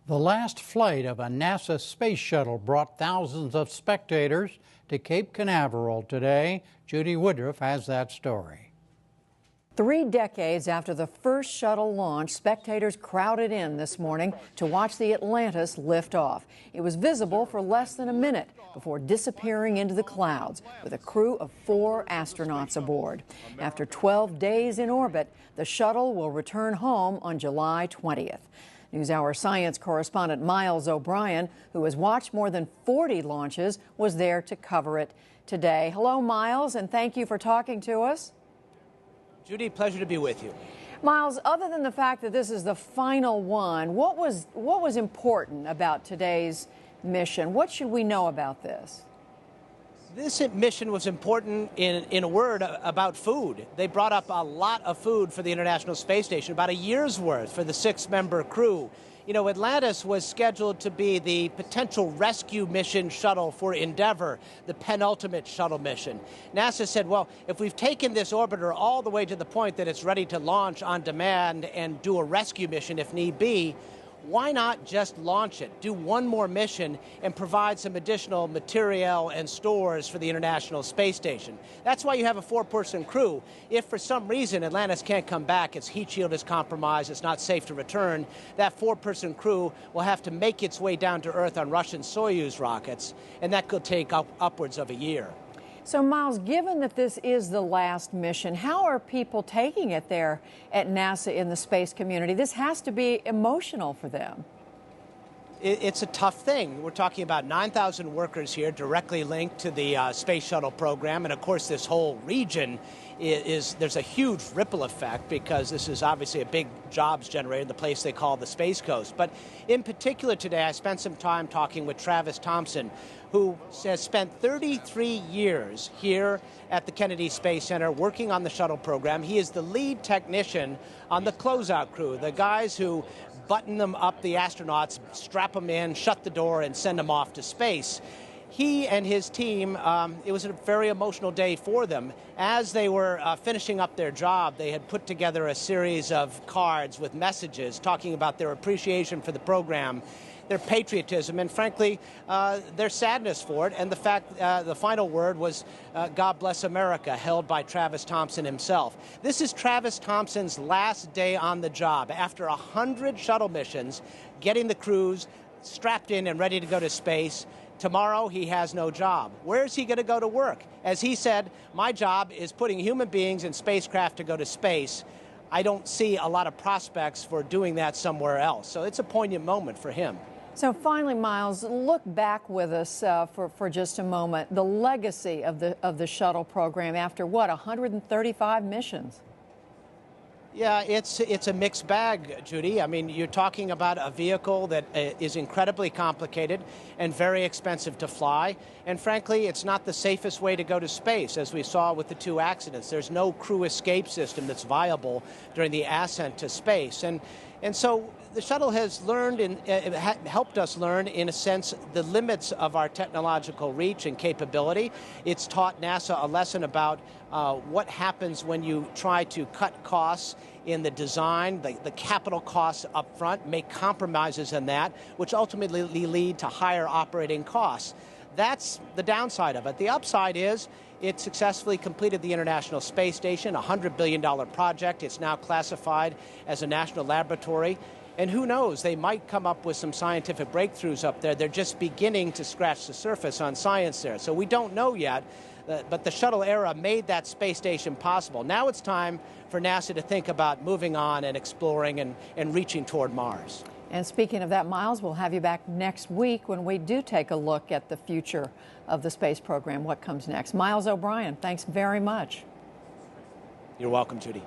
The last flight of a NASA space shuttle brought thousands of spectators to Cape Canaveral today. Judy Woodruff has that story. 3 decades after the first shuttle launch, spectators crowded in this morning to watch the Atlantis lift off. It was visible for less than a minute before disappearing into the clouds with a crew of 4 astronauts aboard. After 12 days in orbit, the shuttle will return home on July 20th. NewsHour science correspondent Miles O'Brien, who has watched more than 40 launches, was there to cover it today. Hello, Miles, and thank you for talking to us. Judy, pleasure to be with you. Miles, other than the fact that this is the final one, what was important about today's mission? What should we know about this? This mission was important in a word about food. They brought up a lot of food for the International Space Station, about a year's worth for the 6-member crew. You know, Atlantis was scheduled to be the potential rescue mission shuttle for Endeavour, the penultimate shuttle mission. NASA said, well, if we've taken this orbiter all the way to the point that it's ready to launch on demand and do a rescue mission if need be, why not just launch it, do one more mission, and provide some additional material and stores for the International Space Station? That's why you have a 4-person crew. If for some reason Atlantis can't come back, its heat shield is compromised, it's not safe to return, that 4-person crew will have to make its way down to Earth on Russian Soyuz rockets, and that could take upwards of a year. So, Miles, given that this is the last mission, how are people taking it there at NASA in the space community? This has to be emotional for them. It's a tough thing. We're talking about 9,000 workers here directly linked to the space shuttle program. And of course, this whole region there's a huge ripple effect because this is obviously a big jobs generator, the place they call the Space Coast. But in particular today, I spent some time talking with Travis Thompson, who has spent 33 years here at the Kennedy Space Center working on the shuttle program. He is the lead technician on the closeout crew, the guys who button them up, the astronauts, strap them in, shut the door, and send them off to space. He and his team, it was a very emotional day for them. As they were finishing up their job, they had put together a series of cards with messages talking about their appreciation for the program, their patriotism, and frankly, their sadness for it, and the fact the final word was God Bless America, held by Travis Thompson himself. This is Travis Thompson's last day on the job. After 100 shuttle missions, getting the crews strapped in and ready to go to space, tomorrow he has no job. Where is he going to go to work? As he said, my job is putting human beings in spacecraft to go to space. I don't see a lot of prospects for doing that somewhere else. So it's a poignant moment for him. So finally, Miles, look back with us for just a moment. The legacy of the shuttle program after, what, 135 missions? Yeah, it's a mixed bag, Judy. I mean, you're talking about a vehicle that is incredibly complicated and very expensive to fly. And frankly, it's not the safest way to go to space, as we saw with the 2 accidents. There's no crew escape system that's viable during the ascent to space. And so the shuttle has learned and helped us learn, in a sense, the limits of our technological reach and capability. It's taught NASA a lesson about what happens when you try to cut costs in the design, the capital costs up front, make compromises in that, which ultimately lead to higher operating costs. That's the downside of it. The upside is it successfully completed the International Space Station, a $100 billion project. It's now classified as a national laboratory. And who knows, they might come up with some scientific breakthroughs up there. They're just beginning to scratch the surface on science there. So we don't know yet, but the shuttle era made that space station possible. Now it's time for NASA to think about moving on and exploring and reaching toward Mars. And speaking of that, Miles, we'll have you back next week when we do take a look at the future of the space program, what comes next. Miles O'Brien, thanks very much. You're welcome, Judy.